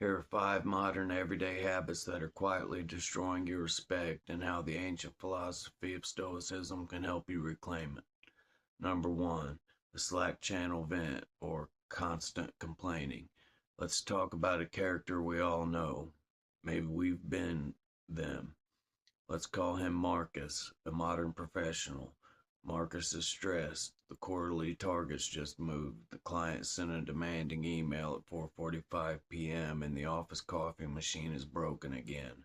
Here are 5 modern everyday habits that are quietly destroying your respect and how the ancient philosophy of Stoicism can help you reclaim it. Number 1, the Slack channel vent or constant complaining. Let's talk about a character we all know. Maybe we've been them. Let's call him Marcus, a modern professional. Marcus is stressed. The quarterly targets just moved. The client sent a demanding email at 4:45 p.m. and the office coffee machine is broken again.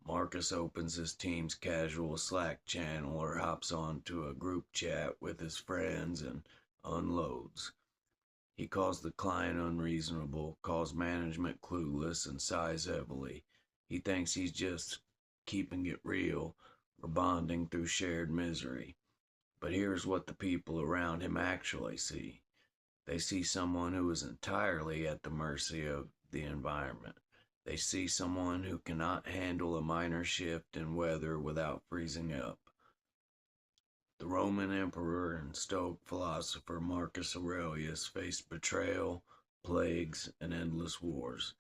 Marcus opens his team's casual Slack channel or hops onto a group chat with his friends and unloads. He calls the client unreasonable, calls management clueless, and sighs heavily. He thinks he's just keeping it real or bonding through shared misery. But here's what the people around him actually see. They see someone who is entirely at the mercy of the environment. They see someone who cannot handle a minor shift in weather without freezing up. The Roman emperor and Stoic philosopher Marcus Aurelius faced betrayal, plagues, and endless wars.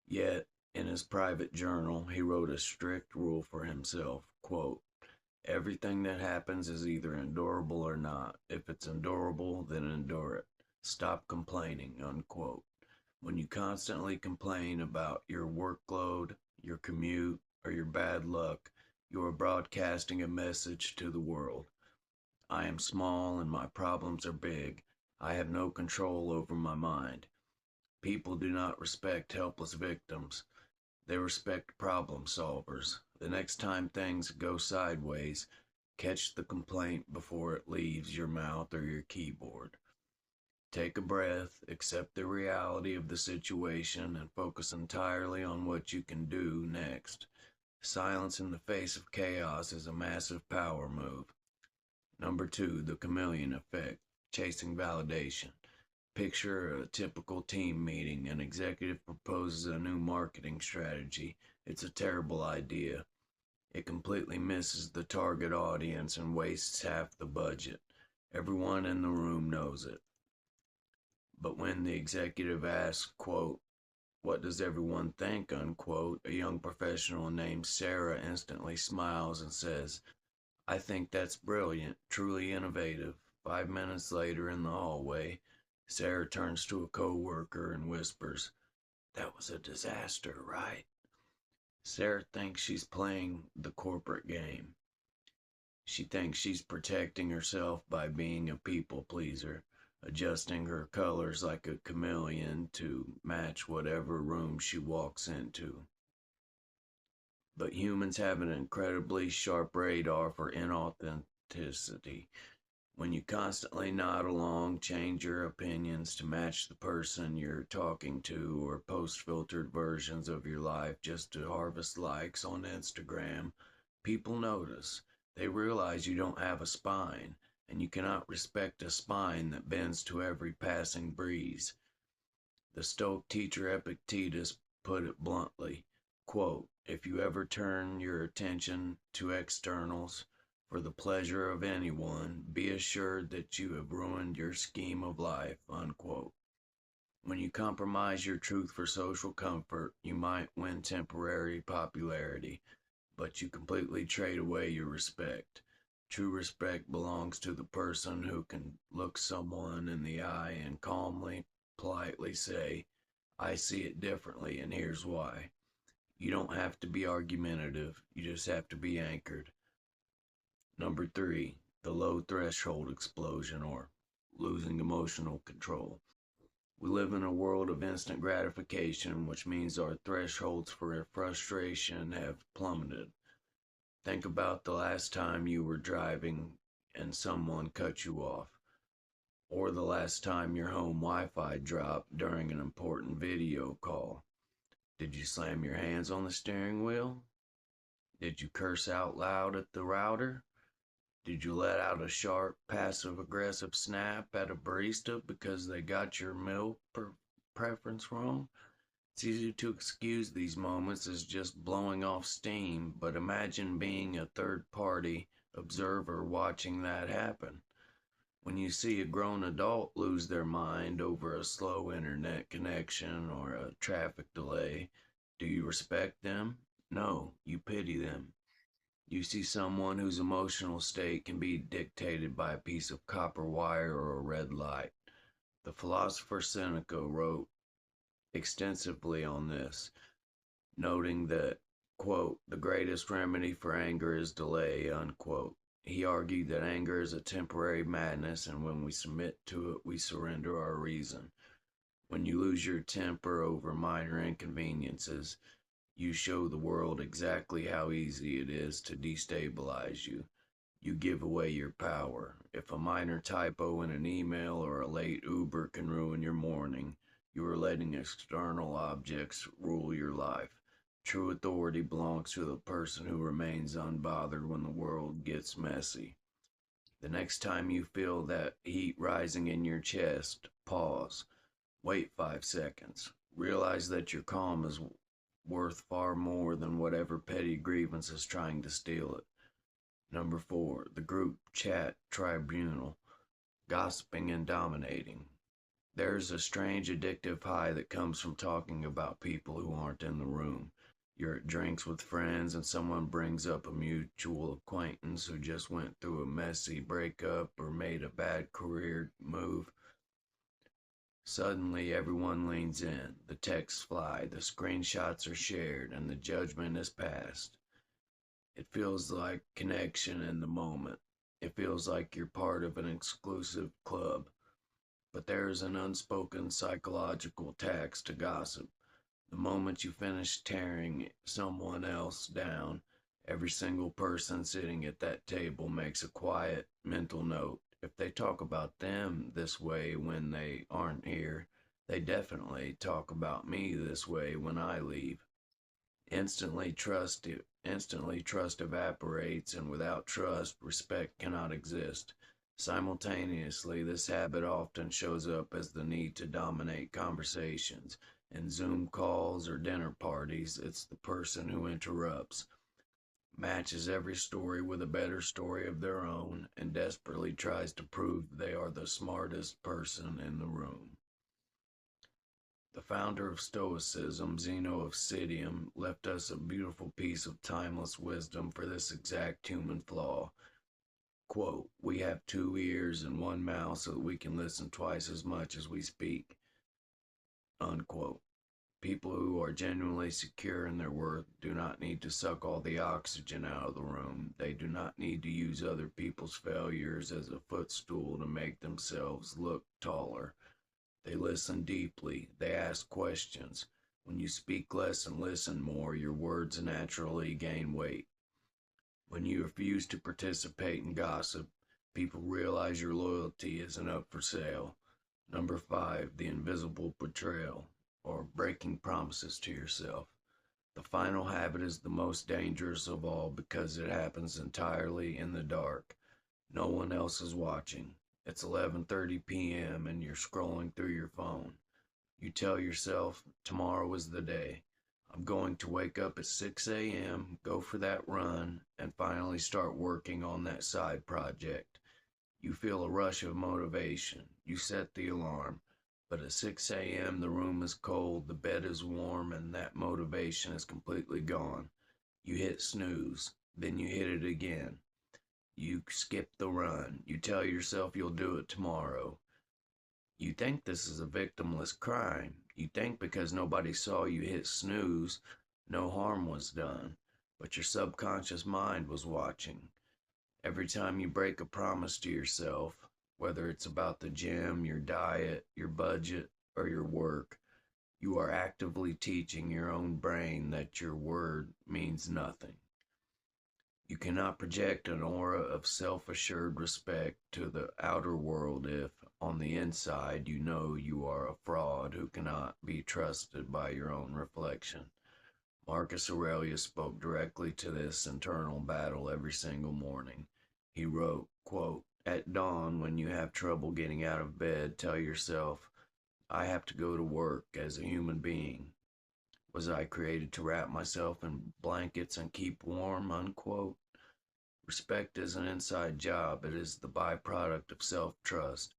Yet, in his private journal, he wrote a strict rule for himself, quote, "Everything that happens is either endurable or not. If it's endurable, then endure it. Stop complaining," unquote. When you constantly complain about your workload, your commute, or your bad luck, you are broadcasting a message to the world. I am small and my problems are big. I have no control over my mind. People do not respect helpless victims. They respect problem solvers. The next time things go sideways, catch the complaint before it leaves your mouth or your keyboard. Take a breath, accept the reality of the situation, and focus entirely on what you can do next. Silence in the face of chaos is a massive power move. Number 2, the chameleon effect, chasing validation. Picture a typical team meeting. An executive proposes a new marketing strategy. It's a terrible idea. It completely misses the target audience and wastes half the budget. Everyone in the room knows it. But when the executive asks, quote, "What does everyone think?" unquote, a young professional named Sarah instantly smiles and says, "I think that's brilliant, truly innovative." 5 minutes later in the hallway, Sarah turns to a coworker and whispers, "That was a disaster, right?" Sarah thinks she's playing the corporate game. She thinks she's protecting herself by being a people pleaser, adjusting her colors like a chameleon to match whatever room she walks into. But humans have an incredibly sharp radar for inauthenticity. When you constantly nod along, change your opinions to match the person you're talking to, or post filtered versions of your life just to harvest likes on Instagram, people notice. They realize you don't have a spine, and you cannot respect a spine that bends to every passing breeze. The Stoic teacher Epictetus put it bluntly, quote, "If you ever turn your attention to externals for the pleasure of anyone, be assured that you have ruined your scheme of life," unquote. When you compromise your truth for social comfort, you might win temporary popularity, but you completely trade away your respect. True respect belongs to the person who can look someone in the eye and calmly, politely say, "I see it differently and here's why." You don't have to be argumentative, you just have to be anchored. Number 3, the low threshold explosion or losing emotional control. We live in a world of instant gratification, which means our thresholds for frustration have plummeted. Think about the last time you were driving and someone cut you off, or the last time your home Wi Fi dropped during an important video call. Did you slam your hands on the steering wheel? Did you curse out loud at the router? Did you let out a sharp, passive aggressive snap at a barista because they got your milk preference wrong? It's easy to excuse these moments as just blowing off steam, but imagine being a third party observer watching that happen. When you see a grown adult lose their mind over a slow internet connection or a traffic delay, do you respect them? No, you pity them. You see someone whose emotional state can be dictated by a piece of copper wire or a red light. The philosopher Seneca wrote extensively on this, noting that, quote, the greatest remedy for anger is delay, unquote. He argued that anger is a temporary madness, and when we submit to it, we surrender our reason. When you lose your temper over minor inconveniences, you show the world exactly how easy it is to destabilize you. You give away your power. If a minor typo in an email or a late Uber can ruin your morning, you are letting external objects rule your life. True authority belongs to the person who remains unbothered when the world gets messy. The next time you feel that heat rising in your chest, pause. Wait 5 seconds. Realize that your calm is worth far more than whatever petty grievance is trying to steal it. Number 4, the group chat tribunal, gossiping and dominating. There's a strange addictive high that comes from talking about people who aren't in the room. You're at drinks with friends and someone brings up a mutual acquaintance who just went through a messy breakup or made a bad career move. Suddenly, everyone leans in, the texts fly, the screenshots are shared, and the judgment is passed. It feels like connection in the moment. It feels like you're part of an exclusive club. But there is an unspoken psychological tax to gossip. The moment you finish tearing someone else down, every single person sitting at that table makes a quiet mental note. If they talk about them this way when they aren't here, they definitely talk about me this way when I leave. Instantly trust evaporates, and without trust, respect cannot exist. Simultaneously, this habit often shows up as the need to dominate conversations. In Zoom calls or dinner parties, it's the person who interrupts, matches every story with a better story of their own, and desperately tries to prove they are the smartest person in the room. The founder of Stoicism, Zeno of Citium, left us a beautiful piece of timeless wisdom for this exact human flaw. Quote, we have 2 ears and 1 mouth so that we can listen twice as much as we speak. Unquote. People who are genuinely secure in their worth do not need to suck all the oxygen out of the room. They do not need to use other people's failures as a footstool to make themselves look taller. They listen deeply. They ask questions. When you speak less and listen more, your words naturally gain weight. When you refuse to participate in gossip, people realize your loyalty isn't up for sale. Number 5, the invisible betrayal, or breaking promises to yourself. The final habit is the most dangerous of all because it happens entirely in the dark. No one else is watching. It's 11:30 p.m. and you're scrolling through your phone. You tell yourself, tomorrow is the day. I'm going to wake up at 6 a.m., go for that run, and finally start working on that side project. You feel a rush of motivation. You set the alarm. But at 6 a.m., the room is cold, the bed is warm, and that motivation is completely gone. You hit snooze. Then you hit it again. You skip the run. You tell yourself you'll do it tomorrow. You think this is a victimless crime. You think because nobody saw you hit snooze, no harm was done. But your subconscious mind was watching. Every time you break a promise to yourself, whether it's about the gym, your diet, your budget, or your work, you are actively teaching your own brain that your word means nothing. You cannot project an aura of self-assured respect to the outer world if, on the inside, you know you are a fraud who cannot be trusted by your own reflection. Marcus Aurelius spoke directly to this internal battle every single morning. He wrote, quote, at dawn, when you have trouble getting out of bed, tell yourself, I have to go to work as a human being. Was I created to wrap myself in blankets and keep warm, unquote? Respect is an inside job, it is the byproduct of self trust.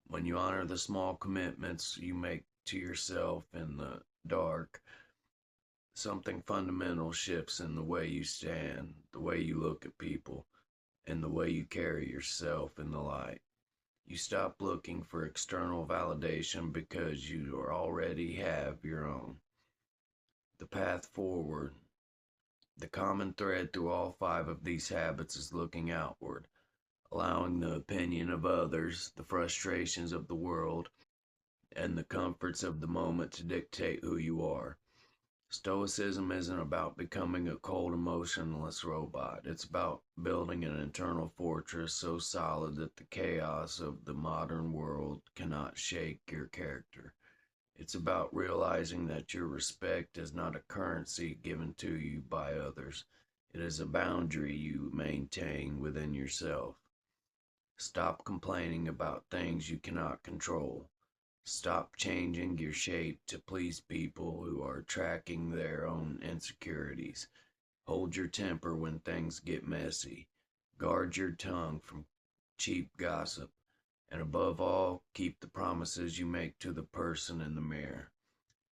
When you honor the small commitments you make to yourself in the dark, something fundamental shifts in the way you stand, the way you look at people, and the way you carry yourself in the light. You stop looking for external validation because you already have your own. The path forward. The common thread through all five of these habits is looking outward, allowing the opinion of others, the frustrations of the world, and the comforts of the moment to dictate who you are. Stoicism isn't about becoming a cold, emotionless robot. It's about building an internal fortress so solid that the chaos of the modern world cannot shake your character. It's about realizing that your respect is not a currency given to you by others. It is a boundary you maintain within yourself. Stop complaining about things you cannot control. Stop changing your shape to please people who are tracking their own insecurities. Hold your temper when things get messy. Guard your tongue from cheap gossip. And above all, keep the promises you make to the person in the mirror.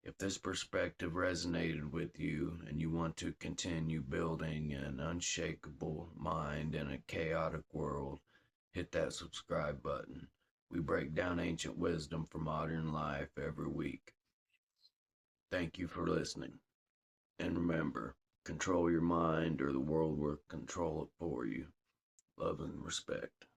If this perspective resonated with you and you want to continue building an unshakable mind in a chaotic world, hit that subscribe button. We break down ancient wisdom for modern life every week. Thank you for listening. And remember, control your mind or the world will control it for you. Love and respect.